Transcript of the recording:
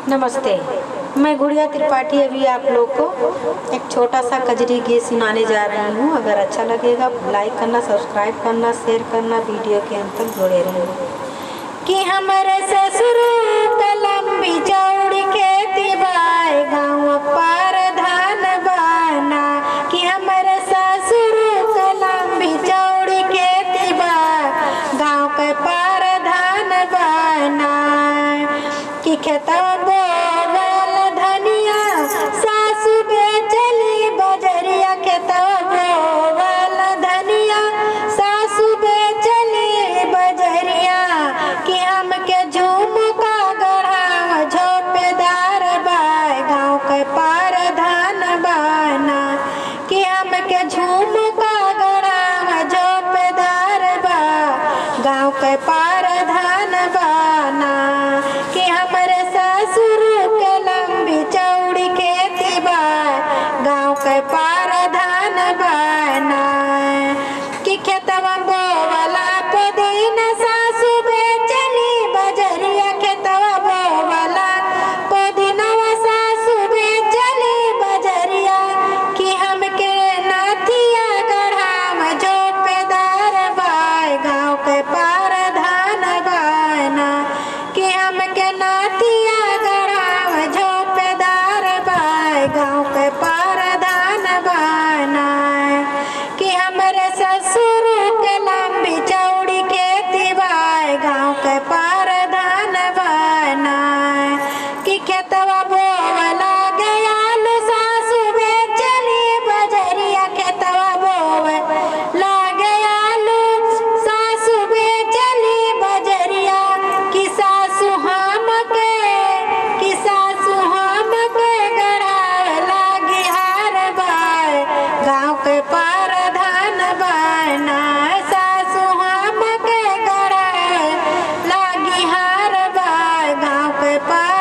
नमस्ते, मैं गुड़िया त्रिपाठी अभी आप लोग को एक छोटा सा कजरी गीत सुनाने जा रही हूँ। अगर अच्छा लगेगा लाइक करना, सब्सक्राइब करना, शेयर करना, वीडियो के अंत तक जुड़े रहना। कि हमारे ससुर लंबी चौड़ी खेती बाय गाँव पर धान बाना। कि हमारे ससुर लंबी चौड़ी खेती बाय गाँव के पर धान बाना। कि खेतवा बोवल धनिया सासु बेचली बजरिया। खेतवा बोवल धनिया सासु बेचली बजरिया। कि हमके झुमका गढ़ाव झोपेदार बाय गाँव के पार धान बाना। कि हमके झुमका गढ़ाव झोपेदार बा गाँव के पार धान बाना। कि हमारे ससुर के लंबी चौड़ी खेती बाय गाँव के पार धान बाना। कि खेतवा बोवला पुदीन सासु बेचली बजरिया। खेतवा बोवला पुदीनवा सासु बेचली बजरिया। कि हमके नाथिया गढ़ाव झोपेदार बाय गाँव के पार धान बाना। कि हमके नाथिया गढ़ाव झोपेदार बाय गाँव के पार धान बाना। कि हमरे ससुर के लंबी चौड़ी खेती बाय गाँव के पार धान बाना। कि खेतवा बोवला गयाल सासु बेचली बजरिया। खेतवा बोवला गयाल सासु बेचली बजरिया। कि सासु हमके गढ़ाव लागी हार बाय गाँव के पार धान बाना। सासु हमके गढ़ाव लागी हार बाय गाँव के पार